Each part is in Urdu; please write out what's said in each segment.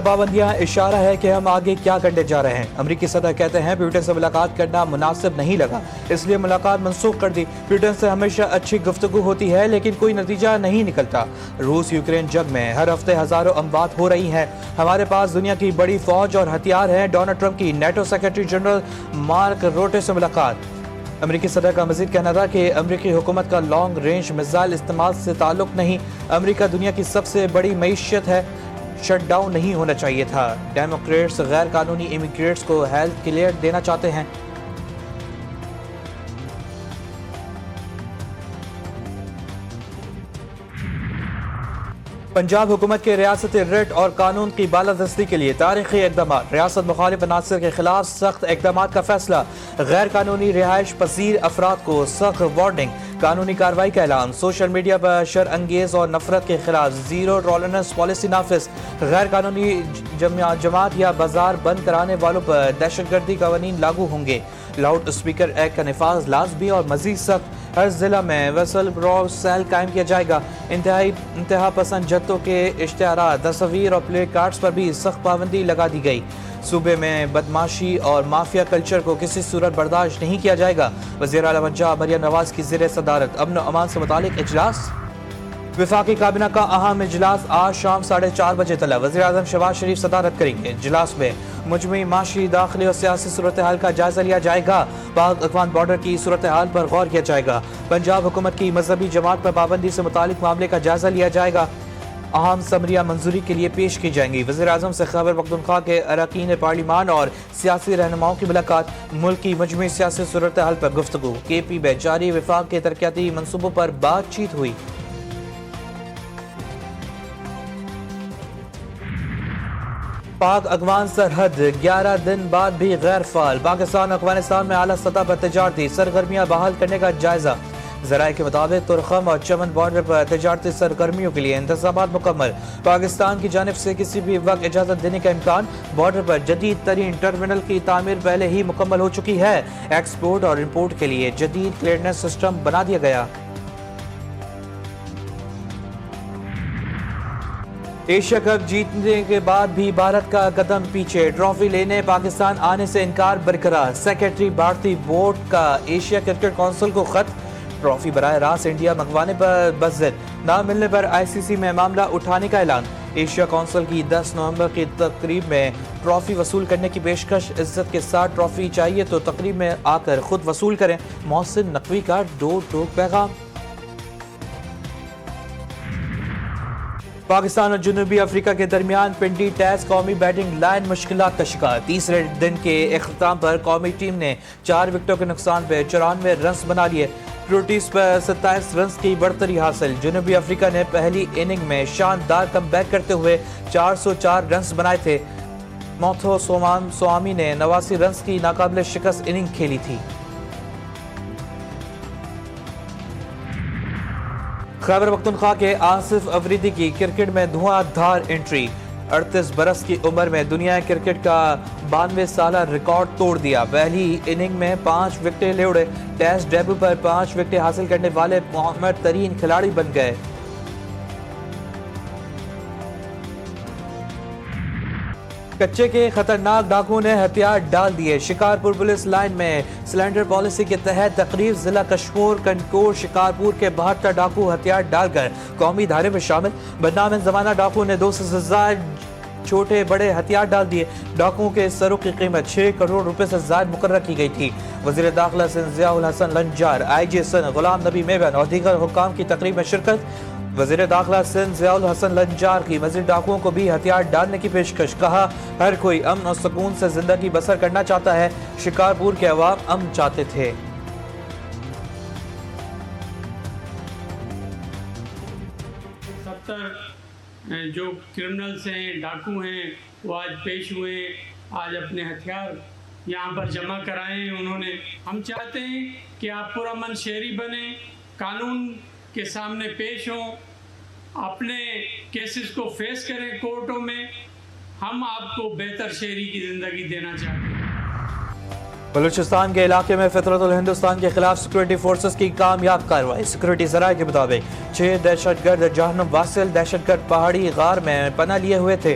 پابندیاں اشارہ ہے کہ ہم آگے کیا کرنے جا رہے ہیں۔ امریکی صدر کہتے ہیں پیوٹن سے ملاقات کرنا مناسب نہیں لگا، اس لیے ملاقات منسوخ کر دی۔ پیوٹن سے ہمیشہ اچھی گفتگو ہوتی ہے لیکن کوئی نتیجہ نہیں نکلتا۔ روس یوکرین جنگ میں ہر ہفتے ہزاروں اموات ہو رہی ہیں، ہمارے پاس دنیا کی بڑی فوج اور ہتھیار ہیں۔ ڈونلڈ ٹرمپ کی NATO secretary general Mark Rutte سے ملاقات۔ امریکی صدر کا مزید کہنا تھا کہ امریکی حکومت کا لانگ رینج میزائل استعمال سے تعلق نہیں، امریکہ دنیا کی سب سے بڑی معیشت ہے، شٹ ڈاؤن نہیں ہونا چاہیے تھا۔ ڈیموکریٹس غیر قانونی امیگریٹس کو ہیلتھ کلیئر دینا چاہتے ہیں۔ پنجاب حکومت کے ریاستی ریٹ اور قانون کی بالادستی کے لیے تاریخی اقدامات، ریاست مخالف عناصر کے خلاف سخت اقدامات کا فیصلہ، غیر قانونی رہائش پذیر افراد کو سخت وارننگ، قانونی کارروائی کا اعلان، سوشل میڈیا پر شر انگیز اور نفرت کے خلاف زیرو ٹالرنس پالیسی نافذ، غیر قانونی جماعت یا بازار بند کرانے والوں پر دہشت گردی قوانین لاگو ہوں گے، لاؤڈ اسپیکر ایکٹ کا نفاذ لازمی اور مزید سخت، ہر ضلع میں ویسل برو سیل قائم کیا جائے گا، انتہا پسند جتوں کے اشتہارات، تصاویر اور پلے کارڈز پر بھی سخت پابندی لگا دی گئی۔ صوبے میں بدماشی اور مافیا کلچر کو کسی صورت برداشت نہیں کیا جائے گا۔ وزیر اعلیٰ پنجاب مریم نواز کی زیر صدارت امن و امان سے متعلق اجلاس۔ وفاقی کابینہ کا اہم اجلاس آج شام 4:30 بجے طلب، وزیر اعظم شہباز شریف صدارت کریں گے۔ اجلاس میں مجموعی معاشی، داخلی اور سیاسی صورتحال کا جائزہ لیا جائے گا، پاک افغان بارڈر کی صورتحال پر غور کیا جائے گا، پنجاب حکومت کی مذہبی جماعت پر پابندی سے متعلق معاملے کا جائزہ لیا جائے گا، اہم سمریہ منظوری کے لیے پیش کی جائیں گی۔ وزیر اعظم سے خیبر پختونخوا کے اراکین پارلیمان اور سیاسی رہنماؤں کی ملاقات، ملک کی مجموعی سیاسی صورتحال پر گفتگو، کے پی میں جاری وفاق کے ترقیاتی منصوبوں پر بات چیت ہوئی۔ پاک افغان سرحد 11 دن بعد بھی غیر فعال، پاکستان اور افغانستان میں اعلیٰ سطح پر تجارتی سرگرمیاں بحال کرنے کا جائزہ، ذرائع کے مطابق ترخم اور چمن بارڈر پر تجارتی سرگرمیوں کے لیے انتظامات مکمل، پاکستان کی جانب سے کسی بھی وقت اجازت دینے کا امکان، بارڈر پر جدید ترین ٹرمینل کی تعمیر پہلے ہی مکمل ہو چکی ہے، ایکسپورٹ اور امپورٹ کے لیے جدید کلیئرنس سسٹم بنا دیا گیا۔ ایشیا کپ جیتنے کے بعد بھی بھارت کا قدم پیچھے، ٹرافی لینے پاکستان آنے سے انکار برقرار، سیکرٹری بھارتی بورڈ کا ایشیا کرکٹ کونسل کو خط، ٹرافی براہ راست انڈیا منگوانے پر بضد، نہ ملنے پر آئی سی سی میں معاملہ اٹھانے کا اعلان، ایشیا کونسل کی 10 نومبر کی تقریب میں ٹرافی وصول کرنے کی پیشکش، عزت کے ساتھ ٹرافی چاہیے تو تقریب میں آ کر خود وصول کریں، محسن نقوی کا ڈور ٹوک پیغام۔ پاکستان اور جنوبی افریقہ کے درمیان پنڈی ٹیسٹ قومی بیٹنگ لائن مشکلات کا شکار، تیسرے دن کے اختتام پر قومی ٹیم نے 4 وکٹوں کے نقصان پہ 94 رنز بنا لیے، پروٹیز پر 27 رنز کی بڑھتری حاصل، جنوبی افریقہ نے پہلی اننگ میں شاندار کم بیک کرتے ہوئے 404 رنز بنائے تھے، موتھو سوامی نے 89 رنز کی ناقابل شکست اننگ کھیلی تھی۔ خیبر پختونخوا کے آصف افریدی کی کرکٹ میں دھواں دھار انٹری، 38 برس کی عمر میں دنیا کرکٹ کا 92 سالہ ریکارڈ توڑ دیا، پہلی اننگ میں 5 وکٹیں لے اڑے، ٹیسٹ ڈیبیو پر 5 وکٹیں حاصل کرنے والے معمر ترین کھلاڑی بن گئے۔ کچے کے خطرناک ڈاکو نے ہتھیار ڈال دیے، شکارپور پولیس لائن میں سلنڈر پالیسی کے تحت تقریب، ضلع کشمور کنکور شکارپور کے 72 ڈاکو ہتھیار ڈال کر قومی دھارے میں شامل، بدنام زمانہ ڈاکو نے 200 سے زائد چھوٹے بڑے ہتھیار ڈال دیے، ڈاکوؤں کے سروں کی قیمت 6 کروڑ روپے سے زائد مقرر کی گئی تھی۔ وزیر داخلہ سندھ ضیاء الحسن لنجار، آئی جی سندھ غلام نبی میمن اور دیگر حکام کی تقریب میں شرکت، وزیر داخلہ سندھ ضیاء الحسن لنجار کی مزید ڈاکوؤں کو بھی ہتھیار ڈالنے کی پیشکش، کہا ہر کوئی امن اور سکون سے زندگی بسر کرنا چاہتا ہے، شکارپور کے عوام امن چاہتے تھے۔ جو کرمنلز ہیں، ڈاکو ہیں، وہ آج پیش ہوئے، آج اپنے ہتھیار یہاں پر جمع کرائے انہوں نے۔ ہم چاہتے ہیں کہ آپ پرامن شہری بنیں، قانون کے سامنے پیش ہوں، اپنے کیسز کو فیس کریں کورٹوں میں، ہم آپ کو بہتر شہری کی زندگی دینا چاہتے ہیں۔ بلوچستان کے علاقے میں فطرت الہندوستان کے خلاف سیکورٹی فورسز کی کامیاب کارروائی، سیکورٹی ذرائع کے مطابق 6 دہشت گرد جہنم واصل دہشت گرد پہاڑی غار میں پناہ لیے ہوئے تھے،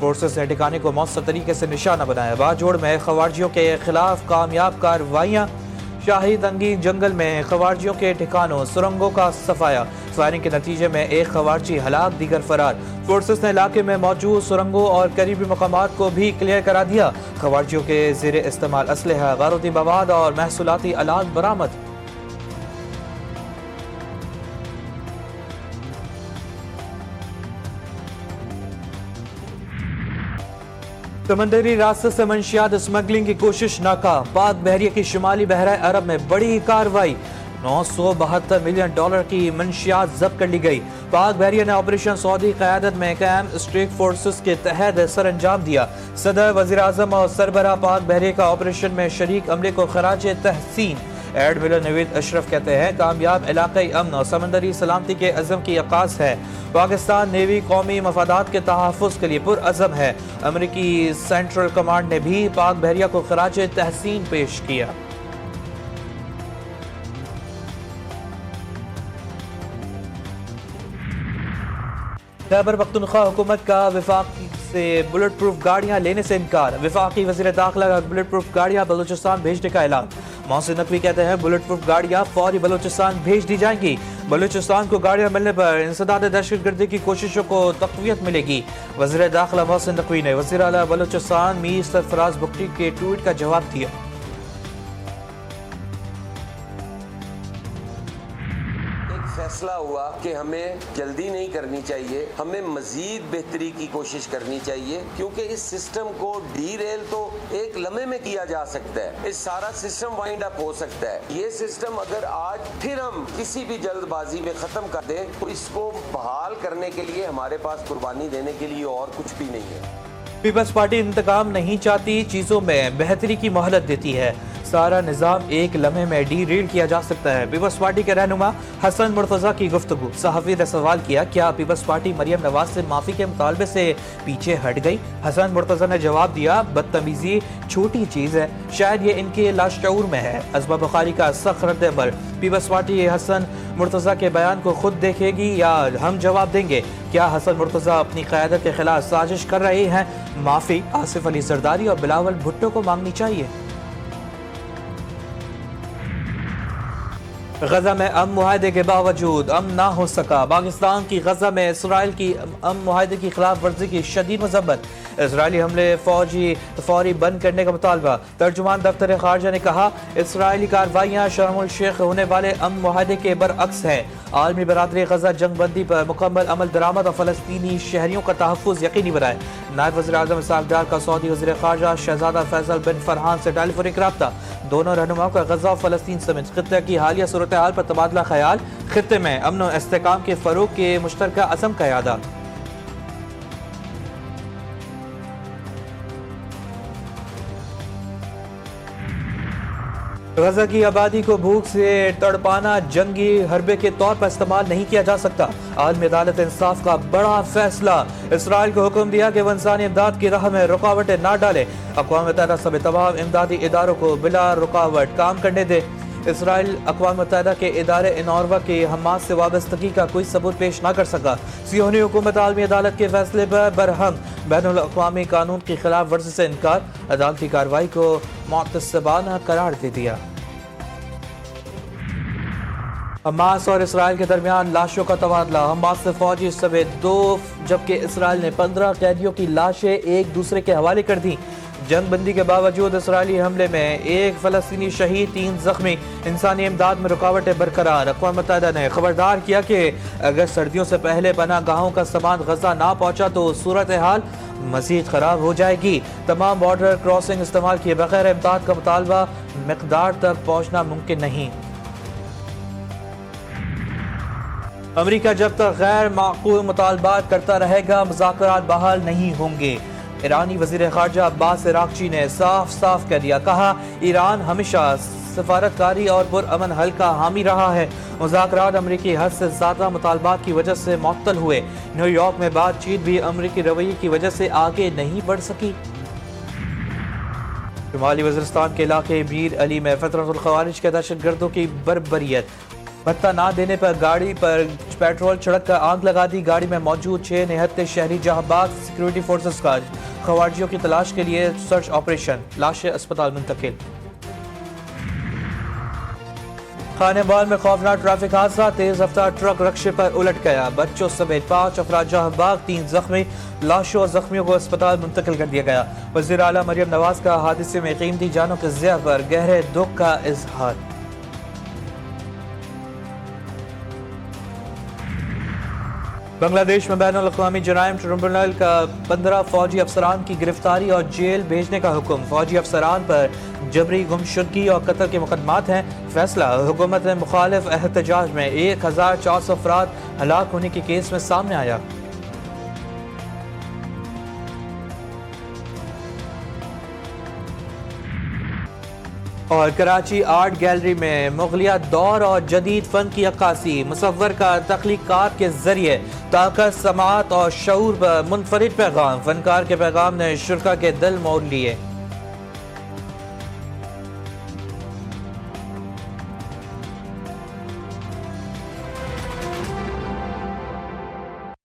فورسز نے ٹھکانے کو مؤثر طریقے سے نشانہ بنایا۔ باجوڑ میں خواریوں کے خلاف کامیاب کارروائیاں، شاہی تنگی جنگل میں خواریوں کے ٹھکانوں سرنگوں کا صفایا، فائرنگ کے نتیجے میں ایک خواریجی ہلاک، دیگر فرار۔ فورسز نے علاقے میں موجود سرنگوں اور قریبی مقامات کو بھی کلیئر کرا دیا۔ خواریوں کے زیر استعمال اسلحہ، بارودی مواد اور محصولاتی آلات برآمد۔ سمندری راستے سے منشیات اسمگلنگ کی کوشش ناکام، پاک بحریہ کی شمالی بحیرہ عرب میں بڑی کارروائی، $972 ملین کی منشیات ضبط کر لی گئی۔ پاک بحریہ نے آپریشن سعودی قیادت میں قائم اسٹریک فورسز کے تحت سر انجام دیا۔ صدر، وزیر اعظم اور سربراہ پاک بحریہ کا آپریشن میں شریک عملے کو خراج تحسین۔ ایڈمرل نوید اشرف کہتے ہیں کامیاب علاقائی امن اور سمندری سلامتی کے عزم کی عکاس ہے۔ پاکستان نیوی قومی مفادات کے تحفظ کے لیے پرعزم ہے۔ امریکی سینٹرل کمانڈ نے بھی پاک بحریہ کو خراج تحسین پیش کیا۔ خیبر پختونخوا حکومت کا وفاق سے بلٹ پروف گاڑیاں لینے سے انکار، وفاقی وزیر داخلہ کا بلٹ پروف گاڑیاں بلوچستان بھیجنے کا اعلان۔ محسن نقوی کہتے ہیں بلٹ پروف گاڑیاں فوری بلوچستان بھیج دی جائیں گی۔ بلوچستان کو گاڑیاں ملنے پر انسداد دہشت گردی کی کوششوں کو تقویت ملے گی۔ وزیر داخلہ محسن نقوی نے وزیر اعلیٰ بلوچستان میر سرفراز بگٹی کے ٹویٹ کا جواب دیا۔ فیصلہ ہوا کہ ہمیں جلدی نہیں کرنی چاہیے، ہمیں مزید بہتری کی کوشش کرنی چاہیے، کیونکہ اس سسٹم کو ڈی ریل تو ایک لمحے میں کیا جا سکتا ہے، اس سارا سسٹم وائنڈ اپ ہو سکتا ہے۔ یہ سسٹم اگر آج پھر ہم کسی بھی جلد بازی میں ختم کر دیں تو اس کو بحال کرنے کے لیے ہمارے پاس قربانی دینے کے لیے اور کچھ بھی نہیں ہے۔ پیپلز پارٹی انتقام نہیں چاہتی، چیزوں میں بہتری کی مہلت دیتی ہے۔ سارا نظام ایک لمحے میں ڈی ریل کیا جا سکتا ہے۔ پیپلز پارٹی کے رہنما حسن مرتضی کی گفتگو، صحافی نے سوال کیا کیا پیپلز پارٹی مریم نواز سے معافی کے مطالبے سے پیچھے ہٹ گئی؟ حسن مرتضی نے جواب دیا بدتمیزی چھوٹی چیز ہے، شاید یہ ان کے لاشعور میں ہے۔ عزبہ بخاری کا سخت رد عمل، پیپلز پارٹی حسن مرتضی کے بیان کو خود دیکھے گی یا ہم جواب دیں گے؟ کیا حسن مرتضی اپنی قیادت کے خلاف سازش کر رہے ہیں؟ معافی آصف علی زرداری اور بلاول بھٹو کو مانگنی چاہیے۔ غزہ میں امن معاہدے کے باوجود امن نہ ہو سکا، پاکستان کی غزہ میں اسرائیل کی امن معاہدے کی خلاف ورزی کی شدید مذمت، اسرائیلی حملے فوری بند کرنے کا مطالبہ۔ ترجمان دفتر خارجہ نے کہا اسرائیلی کارروائیاں شرم الشیخ ہونے والے امن معاہدے کے برعکس ہیں۔ عالمی برادری غزہ جنگ بندی پر مکمل عمل درآمد اور فلسطینی شہریوں کا تحفظ یقینی بنائے۔ نائب وزیر اعظم اسحاق ڈار کا سعودی وزیر خارجہ شہزادہ فیصل بن فرحان سے ٹیلی فونک رابطہ، دونوں رہنماؤں کا غزہ و فلسطین سمیت خطے کی حالیہ صورتحال پر تبادلہ خیال، خطے میں امن و استحکام کے فروغ کے مشترکہ عزم کا اعادہ۔ غزہ کی آبادی کو بھوک سے تڑپانا جنگی حربے کے طور پر استعمال نہیں کیا جا سکتا، عالمی عدالت انصاف کا بڑا فیصلہ، اسرائیل کو حکم دیا کہ وہ انسانی امداد کی راہ میں رکاوٹیں نہ ڈالے، اقوام متحدہ سمیت تمام امدادی اداروں کو بلا رکاوٹ کام کرنے دے۔ اسرائیل اقوام متحدہ کے ادارے انوروا کی حماس سے وابستگی کا کوئی ثبوت پیش نہ کر سکا، صہیونی حکومت عالمی عدالت کے فیصلے پر برہم، بین الاقوامی قانون کی خلاف ورزی سے انکار، عدالتی کارروائی کو معتصبانہ قرار دے دیا۔ حماس اور اسرائیل کے درمیان لاشوں کا تبادلہ، حماس سے فوجی سمیت 2 جبکہ اسرائیل نے 15 قیدیوں کی لاشیں ایک دوسرے کے حوالے کر دیں۔ جنگ بندی کے باوجود اسرائیلی حملے میں 1 فلسطینی شہید، 3 زخمی، انسانی امداد میں رکاوٹیں برقرار۔ اقوام متحدہ نے خبردار کیا کہ اگر سردیوں سے پہلے پناہ گاہوں کا سامان غزہ نہ پہنچا تو صورتحال مزید خراب ہو جائے گی۔ تمام بارڈر کراسنگ استعمال کیے بغیر امداد کا مطالبہ مقدار تک پہنچنا ممکن نہیں۔ امریکہ جب تک غیر معقول مطالبات کرتا رہے گا مذاکرات بحال نہیں ہوں گے، ایرانی وزیر خارجہ عباس عراقچی نے صاف کہہ دیا، کہا ایران ہمیشہ سفارتکاری اور پرامن حل کا حامی رہا ہے، مذاکرات امریکی حد سے زیادہ مطالبات کی وجہ سے معطل ہوئے، نیو یارک میں بات چیت بھی امریکی رویے کی وجہ سے آگے نہیں بڑھ سکی۔ شمالی وزیرستان کے علاقے میر علی میں فطرت الخوارج کے دہشت گردوں کی بربریت، بھتہ نہ دینے پر گاڑی پر پیٹرول چھڑک کر آگ لگا دی. گاڑی میں موجود 6 نہتے شہری جہاں باغ سیکیورٹی فورسز کا خواریوں کی تلاش کے لیے سرچ آپریشن. لاشیں اسپتال منتقل. خانہ بال میں خوفناک ٹریفک حادثہ. تیز رفتار ٹرک رکشے پر الٹ گیا. بچوں سمیت 5 افراد جہاں باغ 3 زخمی. لاشوں اور زخمیوں کو اسپتال منتقل کر دیا گیا. وزیر اعلیٰ مریم نواز کا حادثے میں قیمتی جانوں کے ضیاع پر گہرے دکھ کا اظہار. بنگلہ دیش میں بین الاقوامی جرائم ٹریبونل کا 15 فوجی افسران کی گرفتاری اور جیل بھیجنے کا حکم. فوجی افسران پر جبری گمشدگی اور قتل کے مقدمات ہیں. فیصلہ حکومت مخالف احتجاج میں 1400 افراد ہلاک ہونے کے کیس میں سامنے آیا. اور کراچی آرٹ گیلری میں مغلیہ دور اور جدید فن کی عکاسی. مصور کا تخلیقات کے ذریعے طاقت، سماعت اور شعور پر منفرد پیغام. فنکار کے پیغام نے شرکا کے دل موڑ لیے.